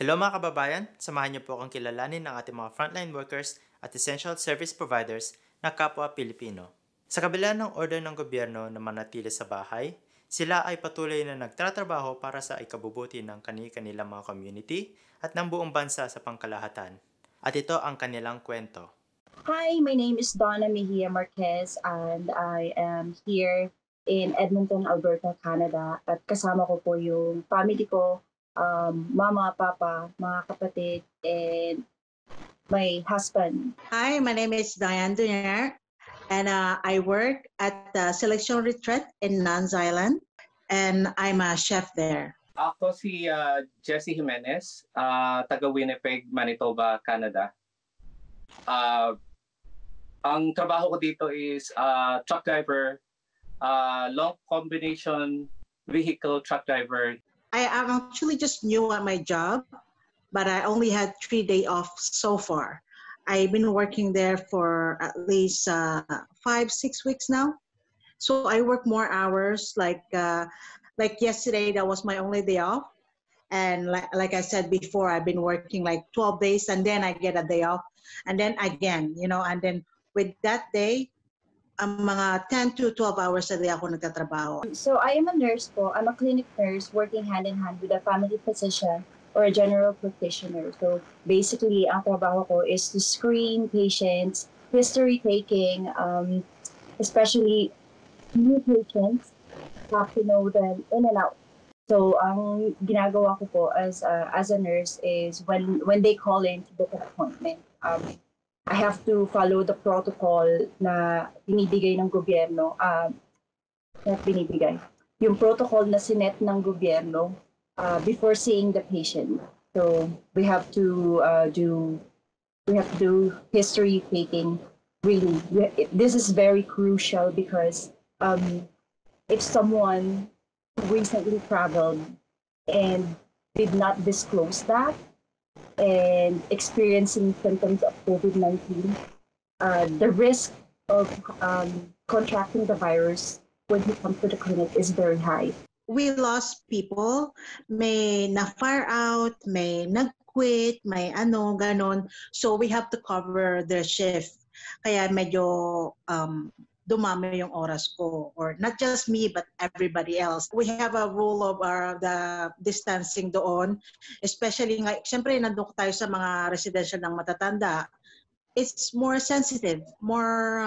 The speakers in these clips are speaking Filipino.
Hello mga kababayan, samahan niyo po akong kilalanin ng ating mga frontline workers at essential service providers na kapwa Pilipino. Sa kabila ng order ng gobyerno na manatili sa bahay, sila ay patuloy na nagtatrabaho para sa ikabubuti ng kanilang mga community at ng buong bansa sa pangkalahatan. At ito ang kanilang kwento. Hi, my name is Donna Mejia Marquez and I am here in Edmonton, Alberta, Canada. At kasama ko po yung family ko, mama, papa, mga kapatid, and my husband. Hi, my name is Diane Dunier, and I work at the Selection Retreat in Nans Island, and I'm a chef there. Ako si Jesse Jimenez, taga Winnipeg, Manitoba, Canada. Ang trabaho ko dito is truck driver, long combination vehicle truck driver. I am actually just new at my job, but I only had 3 days off so far. I've been working there for at least 5-6 weeks now. So I work more hours. Like yesterday, that was my only day off. And like I said before, I've been working like 12 days, and then I get a day off, and then again, and then with that day, mga 10 to 12 hours a day ako nagtatrabaho. So I am a nurse po. I'm a clinic nurse working hand in hand with a family physician or a general practitioner. So basically, ang trabaho ko is to screen patients, history taking, especially new patients, have to know them in and out. So ang ginagawa ko po as a nurse is when they call in to book an appointment, I have to follow the protocol na binibigay ng gobyerno, yung protocol na sinet ng gobyerno before seeing the patient. So we have to do history taking. Really, this is very crucial because if someone recently traveled and did not disclose that and experiencing symptoms of COVID-19, the risk of contracting the virus when he comes to the clinic is very high. We lost people, may na-fire out, may nag-quit, may ganon. So we have to cover their shift. Kaya medyo dumami yung oras ko, or not just me but everybody else. We have a rule of the distancing doon, especially nga, syempre nandun tayo sa mga residential ng matatanda. It's more sensitive, more,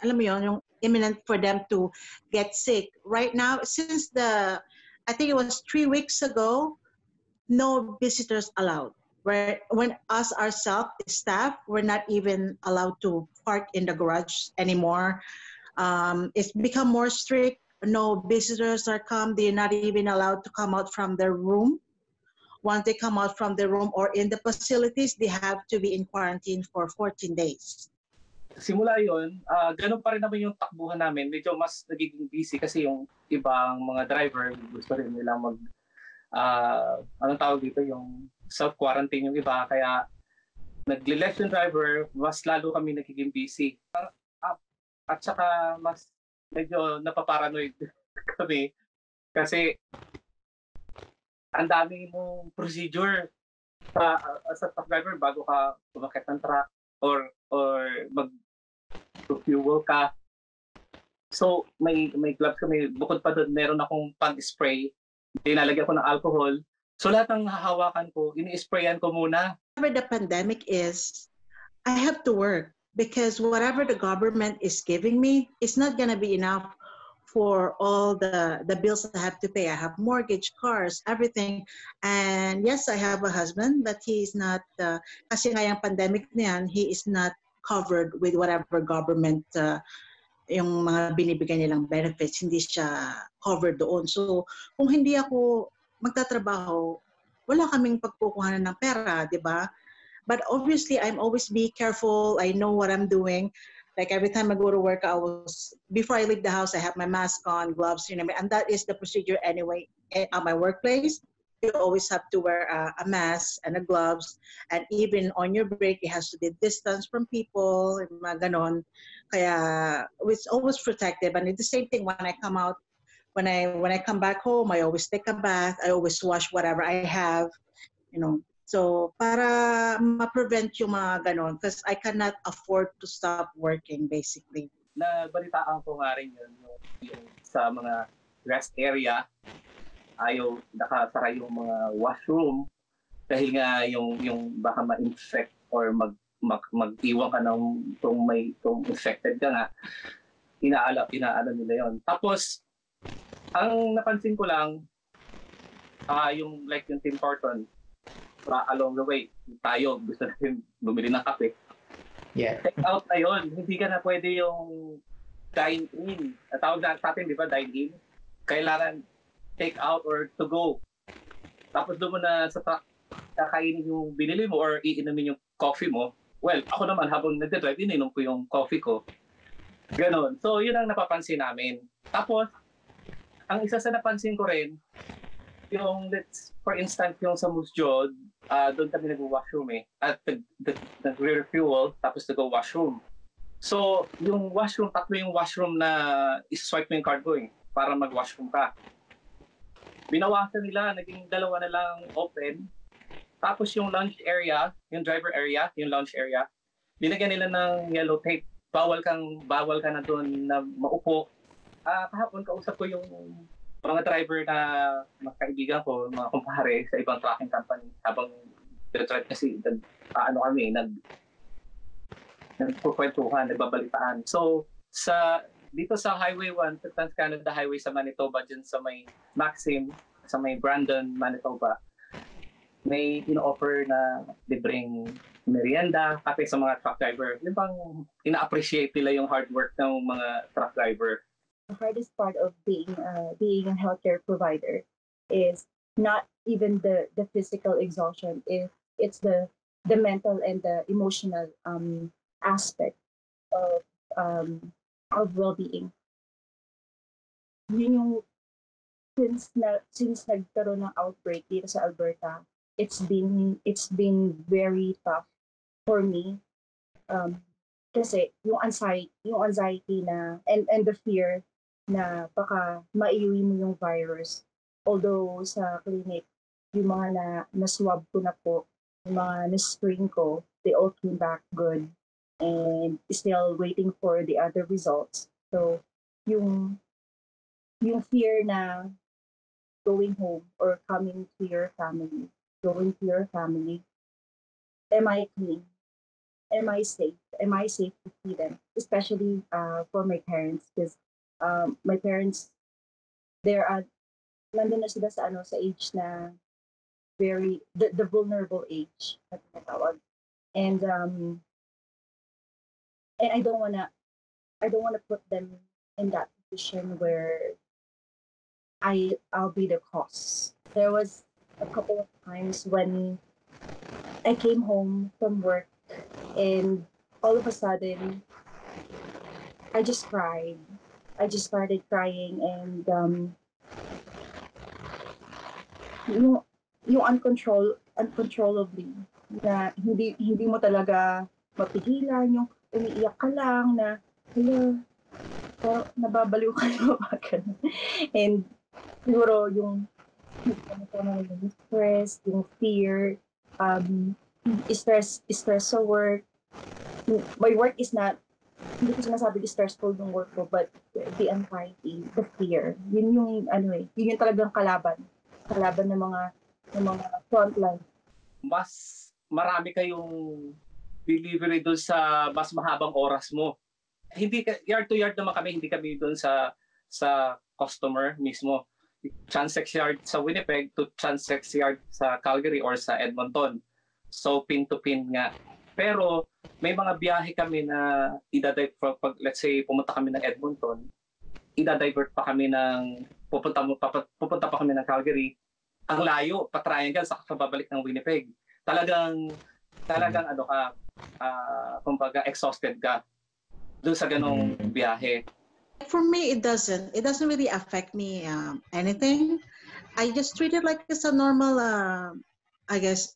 alam mo yun, yung imminent for them to get sick. Right now, since I think it was 3 weeks ago, no visitors allowed. Right? When us ourselves, staff, we're not even allowed to park in the garage anymore. It's become more strict. No visitors are come. They're not even allowed to come out from their room. Once they come out from the room or in the facilities, they have to be in quarantine for 14 days. Simula yun, ganun pa rin naman yung takbuhan namin. Medyo mas nagiging busy kasi yung ibang mga driver, gusto rin nila anong tawag dito, yung self-quarantine yung iba. Kaya nagle-left yung driver, mas lalo kami nagiging busy. At saka mas medyo napaparanoid kami kasi ang dami mong procedure sa truck driver bago ka umakyat ng truck or mag-fuel ka. So may gloves kami. Bukod pa doon, meron akong pang-spray. Dinalagyan ko ng alcohol. So lahat ng hahawakan ko, ini-sprayan ko muna. Whatever the pandemic is, I have to work because whatever the government is giving me is not going to be enough for all the bills I have to pay. I have mortgage, cars, everything. And yes, I have a husband, but he is not, kasi nga yung pandemic na yan, he is not covered with whatever government yung mga binibigyan nilang benefits, hindi siya covered doon. So kung hindi ako magtatrabaho, wala kaming pagkukuhanan ng pera, di ba? But obviously, I'm always be careful. I know what I'm doing. Like every time I go to work, before I leave the house, I have my mask on, gloves, and that is the procedure anyway at my workplace. You always have to wear a mask and a gloves, and even on your break, it has to be distance from people, mga ganon. Kaya it's always protective. And it's the same thing when I come out. When I come back home, I always take a bath. I always wash whatever I have, So, para ma-prevent yung mga ganon, because I cannot afford to stop working, basically. Nabalitaan ko nga rin yun, yung sa mga rest area, ayaw nakasara yung mga washroom dahil nga yung baka ma-infect or mag-iwan ka ng kung infected ka nga, inaala nila yon. Tapos, ang napansin ko lang, yung Tim Hortons, along the way, tayo gusto natin bumili ng kape. Yeah. Take out na yun. Hindi ka na pwede yung dine-in. Tawag na sa atin, di ba, dine-in? Kailangan take out or to go. Tapos doon mo na sa kakainin yung binili mo or iinumin yung coffee mo. Well, ako naman habang nagdadrive, ininom ko yung coffee ko. Ganon. So, yun ang napapansin namin. Tapos, ang isa sa napansin ko rin, yung for instance, yung sa Musjod, doon kami nag-washroom at nag-refuel, tapos nag-washroom. So, yung washroom, tatlo yung washroom na iswipe mo yung card ko para mag-washroom ka. Binawasan nila, naging 2 na lang open. Tapos yung lunch area, yung driver area, yung lounge area, binigyan nila ng yellow tape. Bawal ka na doon na maupo. Kahapon kausap ko yung mga driver na mga kaibigan ko, mga kumpare sa ibang tracking company habang nag-drive kasi nagkukwentuhan, nagbabalitaan. So, dito sa Highway 1, sa Trans-Canada Highway sa Manitoba, dyan sa may Maxim, sa may Brandon, Manitoba, may in-offer na libreng merienda, kape sa mga truck driver. Yung bang ina-appreciate nila yung hard work ng mga truck driver. The hardest part of being a healthcare provider is not even the physical exhaustion. It's the mental and the emotional aspect of well-being. Yun yung since nagkaroon ng outbreak dito sa Alberta, it's been very tough for me. Kasi yung anxiety na and the fear na baka maiuwi mo yung virus. Although sa clinic, yung mga na-swab ko na po, yung mga na-screen ko, they all came back good and still waiting for the other results. So, yung fear na going home or coming to your family, am I clean? Am I safe? Am I safe to see them? Especially for my parents, because my parents, nandun na sila sa age na very the vulnerable age na tinatawag. And I don't wanna put them in that position where I'll be the cause. There was a couple of times when I came home from work and all of a sudden I just cried. I just started crying and yung uncontrollably na hindi mo talaga mapigilan, yung umiiyak ka lang na nababaliw ka na ba ganun. And siguro yung stress, yung fear, stress sa work. My work is not, hindi ko sinasabi stressful yung work ko, but the anxiety, the fear, yun yung yun yung talagang kalaban ng mga frontline. Mas marami kayong delivery doon sa mas mahabang oras mo. Hindi yard to yard naman kami, hindi kami doon sa customer mismo. Transect yard sa Winnipeg to transect yard sa Calgary or sa Edmonton. So pin to pin nga. Pero may mga biyahe kami na pag let's say pumunta kami ng Edmonton, idadivert pa kami pupunta pa kami ng Calgary. Ang layo, pa-triangle sa babalik ng Winnipeg. Talagang kumbaga exhausted ka doon sa ganong biyahe. For me, it doesn't really affect me anything. I just treat it like it's a normal, I guess.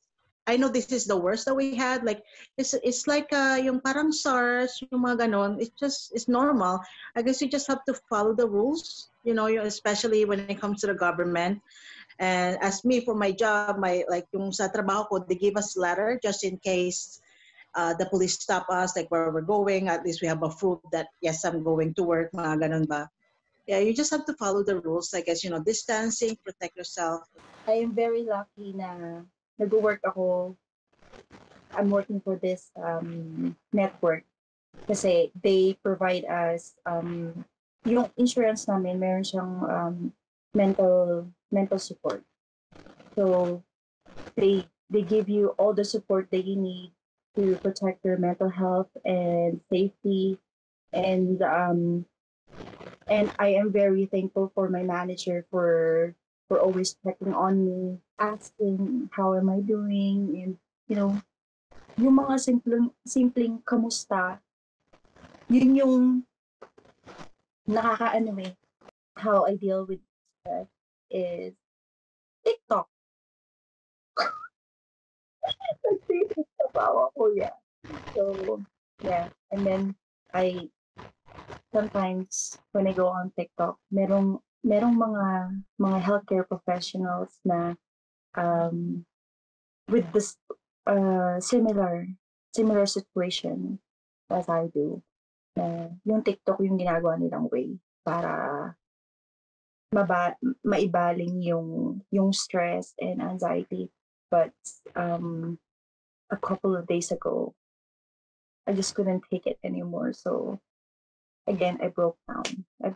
I know this is the worst that we had. Like it's like yung parang SARS, yung mga ganon. It's normal. I guess you just have to follow the rules, especially when it comes to the government. And as me for my job, like yung sa trabaho ko, they give us letter just in case the police stop us, like where we're going. At least we have a proof that yes, I'm going to work. Mga ganun ba? Yeah, you just have to follow the rules. I guess, distancing, protect yourself. I am very lucky na nag-work ako. I'm working for this network kasi they provide us yung insurance namin, meron siyang mental support. So they give you all the support that you need to protect your mental health and safety, and I am very thankful for my manager for always checking on me, asking how am I doing, and yung mga simpleng kamusta, yun yung nakakaano how I deal with stress is TikTok. Nagtitikaw ako, yeah. So, yeah. And then, I sometimes, when I go on TikTok, merong mga healthcare professionals na with this similar situation as I do. Yung TikTok yung ginagawa nilang way para maibaling yung stress and anxiety. But a couple of days ago, I just couldn't take it anymore. So again, I broke down and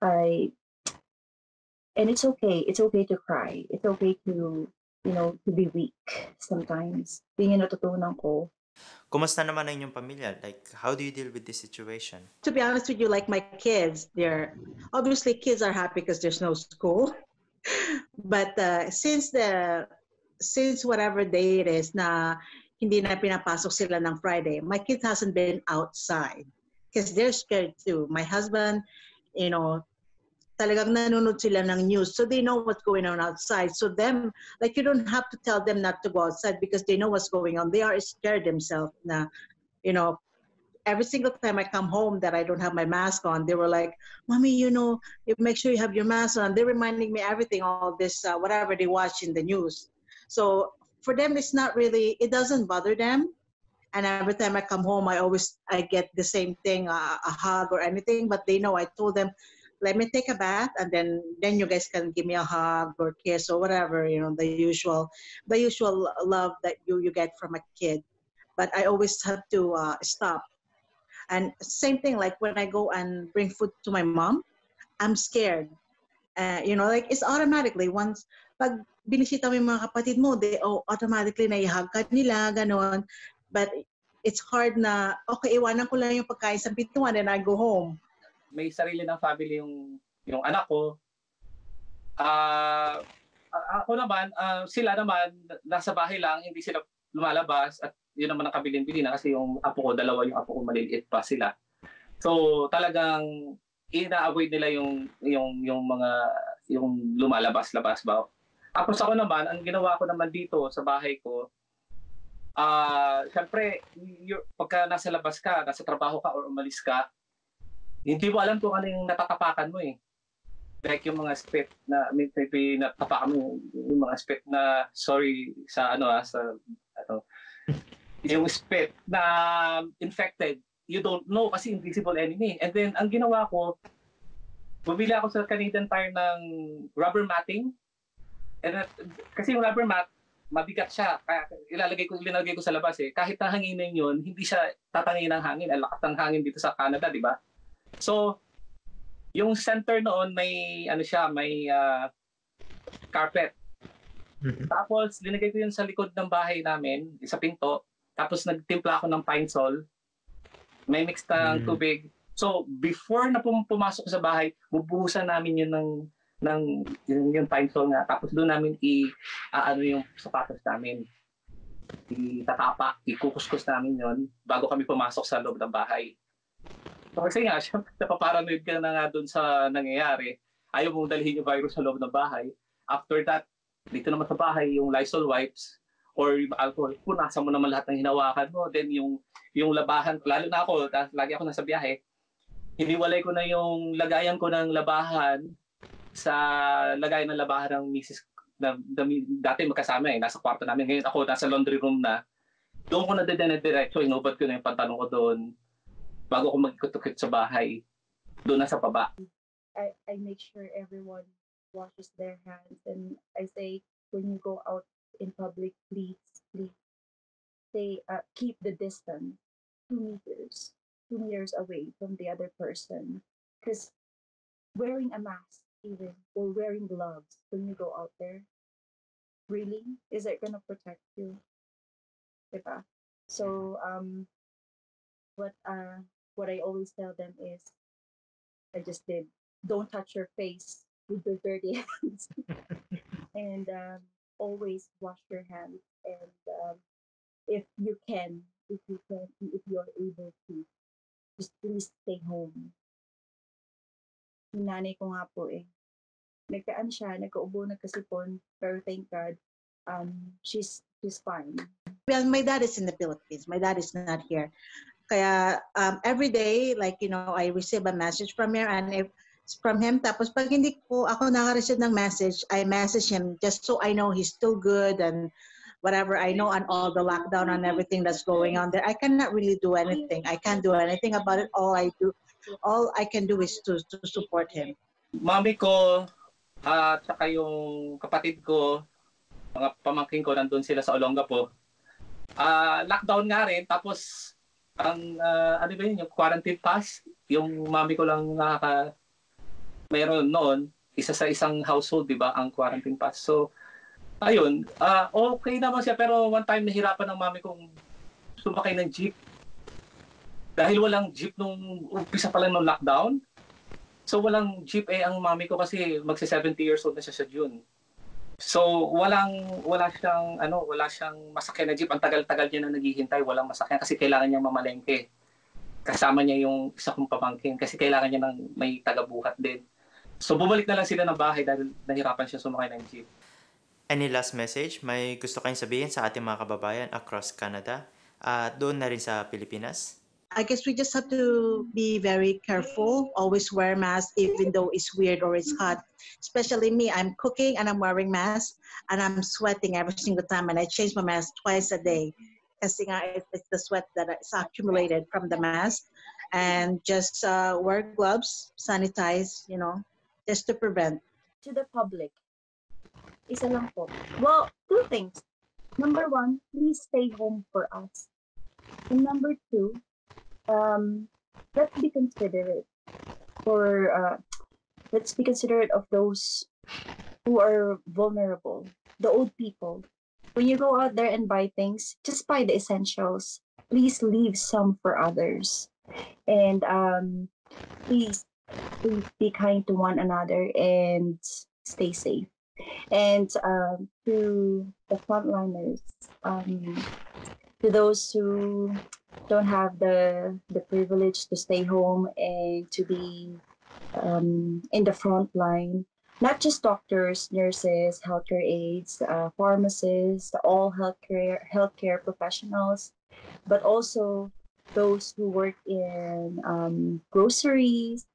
cried. And it's okay. It's okay to cry. It's okay to to be weak sometimes. Yun yung natutunan ko. Kumusta naman ang inyong pamilya? Like, how do you deal with this situation? To be honest with you, like my kids, obviously kids are happy because there's no school. But since whatever day it is na hindi na pinapasok sila ng Friday, my kids hasn't been outside because they're scared too. My husband, talagang nanonood sila ng news, so they know what's going on outside. So them, like, you don't have to tell them not to go outside because they know what's going on. They are scared themselves na, every single time I come home that I don't have my mask on, they were like, Mommy, you make sure you have your mask on. They're reminding me everything, all this, whatever they watch in the news. So for them, it's not really, it doesn't bother them. And every time I come home, I get the same thing, a hug or anything, but they know I told them, let me take a bath, and then you guys can give me a hug or kiss or whatever, the usual love that you get from a kid. But I always have to stop. And same thing, like when I go and bring food to my mom, I'm scared. Like it's automatically once pag binisita mo yung mga kapatid mo, they automatically naihag ka nila, ganon. But it's hard na, okay, iwanan ko lang yung pagkain sa pintuan and I go home. May sarili ng family yung anak ko. Ako naman, sila naman nasa bahay lang, hindi sila lumalabas, at yun naman ang kabilin-bilin na kasi yung apo ko, dalawa yung apo ko, maliliit pa sila. So talagang ina-avoid nila yung lumalabas-labas ba. Tapos ako naman, ang ginawa ko naman dito sa bahay ko, syempre, pagka nasa labas ka, nasa trabaho ka or umalis ka, hindi mo alam kung ano yung natatapakan mo eh. Like yung mga spit na may natapakan mo, yung mga spit na, sorry sa yung spit na infected, you don't know kasi invisible enemy. And then ang ginawa ko, bumili ako sa Canadian Tire ng rubber matting. And kasi yung rubber mat, mabigat siya. Kaya ilalagay ko sa labas eh. Kahit nahanginin yun, hindi siya tatangin ng hangin. Ang lakas ng hangin dito sa Canada, di ba? So, yung center noon may carpet. Tapos linagay ko yun sa likod ng bahay namin, sa pinto. Tapos nagtimpla ako ng pine sol. May mix ng tubig. So, before na pumasok sa bahay, bubuhusan namin yun ng yung pine sol nga. Tapos doon namin yung sapatos namin. Itatapa, ikukuskus namin yun bago kami pumasok sa loob ng bahay. So, kasi nga, syempre, napaparanoid ka na nga doon sa nangyayari. Ayaw mong dalhin yung virus sa loob ng bahay. After that, dito naman sa bahay, yung Lysol wipes or yung alcohol, punasan mo naman lahat ng hinawakan mo. Then yung labahan, lalo na ako, lagi ako nasa biyahe, hiniwalay ko na yung lagayan ko ng labahan sa lagay ng labahan ng misis dati magkasama nasa kwarto namin. Ngayon ako nasa laundry room na. Doon ko na diretso, inubad ko na yung pantalon ko doon bago ako mag-ikot-ikot sa bahay. Doon na sa baba. I make sure everyone washes their hands, and I say when you go out in public, please say keep the distance 2 meters away from the other person, because wearing a mask even or wearing gloves when you go out there, really, is it gonna protect you? Diba? So what I always tell them is, I just did, don't touch your face with your dirty hands, and always wash your hands, and if you can, if you're able to, just please stay home. Yung nanay ko nga po nagkaan siya, nagkaubo, nagkasipon, pero thank God, she's fine. Well, my dad is in the Philippines. My dad is not here. Kaya every day, like, I receive a message from here, and if it's from him, tapos pag hindi ko ako naka-receive ng message, I message him just so I know he's still good and whatever I know, and all the lockdown and everything that's going on there. I cannot really do anything. I can't do anything about it. All I can do is to support him. Mami ko at saka yung kapatid ko, mga pamangkin ko, nandun sila sa Olongapo. Lockdown nga rin, tapos ang ano ba yun, yung quarantine pass, yung mami ko lang mayroon noon, isa sa isang household, di ba, ang quarantine pass. So, ayun, okay naman siya, pero one time nahirapan ng mami kong sumakay ng jeep. Dahil walang jeep nung umpisa pa lang ng lockdown. So walang jeep ang mami ko kasi magsi-70 years old na siya sa June. So wala siyang masakyan na jeep. Ang tagal-tagal niya na naghihintay, walang masakyan kasi kailangan niyang mamalengke. Kasama niya yung isa kong pamangkin kasi kailangan niya ng may taga-buhat din. So bumalik na lang sila ng bahay dahil nahirapan siya sumakay ng jeep. Any last message? May gusto kayong sabihin sa ating mga kababayan across Canada at doon na rin sa Pilipinas? I guess we just have to be very careful, always wear mask even though it's weird or it's hot. Especially me, I'm cooking and I'm wearing mask and I'm sweating every single time, and I change my mask twice a day. Kasi nga, it's the sweat that is accumulated from the mask. And just wear gloves, sanitize, just to prevent. To the public, isa lang po. Well, 2 things. Number 1, please stay home for us. And number 2, let's be considerate of those who are vulnerable, the old people. When you go out there and buy things, just buy the essentials. Please leave some for others, and please be kind to one another and stay safe. And to the frontliners, to those who don't have the privilege to stay home and to be in the front line, not just doctors, nurses, healthcare aides, pharmacists, all healthcare professionals, but also those who work in groceries,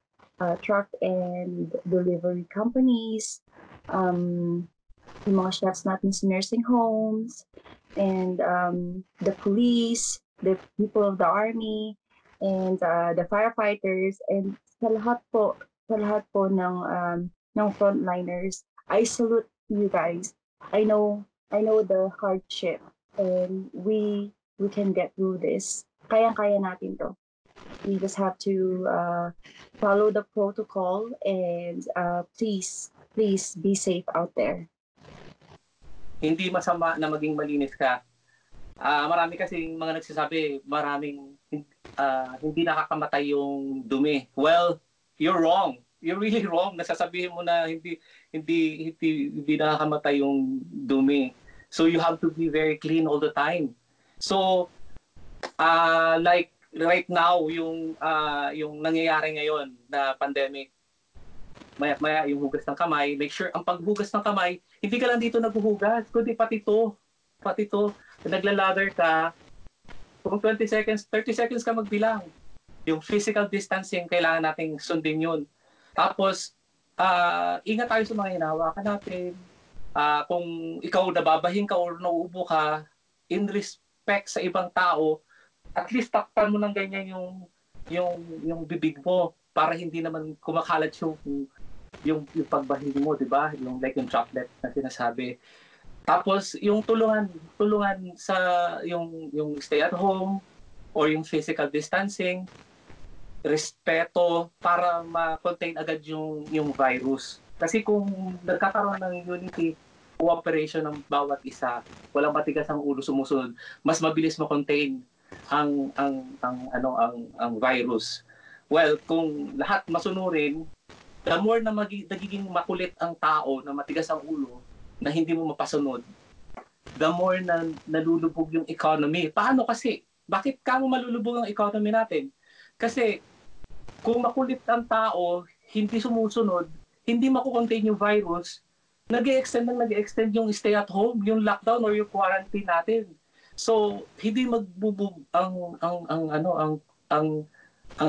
truck and delivery companies, yung mga chefs natin sa nursing homes, and the police, the people of the army, and the firefighters, and sa lahat po ng frontliners. I salute you guys. I know the hardship, and we can get through this. Kayang-kaya natin to. We just have to follow the protocol, and please be safe out there. Hindi masama na maging malinis ka. Marami kasing mga nagsasabi, hindi nakakamatay yung dumi. Well, you're wrong. You're really wrong. Nasasabihin mo na hindi nakakamatay yung dumi. So you have to be very clean all the time. So like right now yung nangyayari ngayon na pandemic, maya yung hugas ng kamay, make sure ang paghugas ng kamay, hindi ka lang dito naghuhugas, kundi pati to, naglalather ka, kung 20 seconds, 30 seconds ka magbilang. Yung physical distancing, kailangan nating sundin yun. Tapos, ingat tayo sa mga hinahawakan natin. Kung ikaw nababahin ka or nauubo ka, in respect sa ibang tao, at least takpan mo ng ganyan yung bibig mo para hindi naman kumakalat yung pagbahin mo, di ba? Yung like yung chocolate na sinasabi. Tapos yung tulungan sa yung stay at home or yung physical distancing, respeto para ma-contain agad yung virus. Kasi kung nagkakaroon ng unity, cooperation ng bawat isa, walang matigas ang ulo sumusunod, mas mabilis ma-contain ang virus. Well, kung lahat masunurin, the more na nagiging makulit ang tao na matigas ang ulo na hindi mo mapasunod, the more na nalulubog yung economy. Paano kasi? Bakit kamo malulubog ang economy natin? Kasi kung makulit ang tao, hindi sumusunod, hindi makukontain yung virus, nag-extend yung stay at home, yung lockdown or yung quarantine natin. So, hindi magbubog ang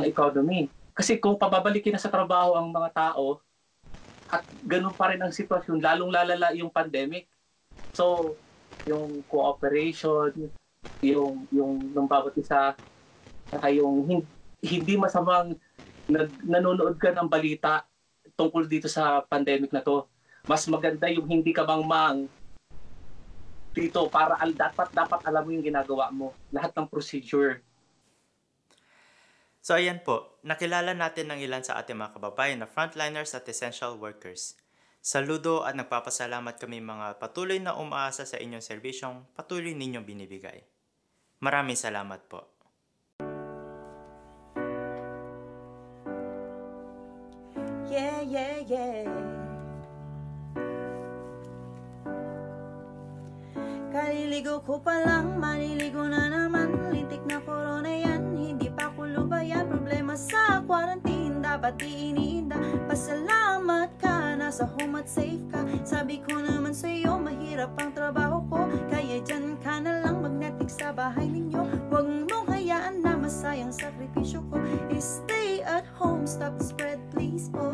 economy. Kasi kung pababalikin na sa trabaho ang mga tao at ganun pa rin ang sitwasyon, lalong lalala yung pandemic. So, yung cooperation, yung ng bawat isa, saka yung hindi masamang nanonood ka ng balita tungkol dito sa pandemic na to. Mas maganda yung hindi ka mangmang dito para dapat alam mo yung ginagawa mo. Lahat ng procedure. So ayan po, nakilala natin ng ilan sa ating mga kababayan na frontliners at essential workers. Saludo at nagpapasalamat kami mga patuloy na umaasa sa inyong serbisyong patuloy ninyong binibigay. Maraming salamat po. Yeah, yeah, yeah. Kaliligo ko pa lang, maliligo na naman. Lintik na corona yan, hindi pa ko lubayan. Problema sa quarantine, dapat di iniinda. Pasalamat ka, nasa home at safe ka. Sabi ko naman sa'yo, mahirap ang trabaho ko. Kaya dyan ka na lang mag-Netflix sa bahay ninyo. Huwag mong hayaan na masayang sakripisyo ko. Stay at home, stop the spread please po.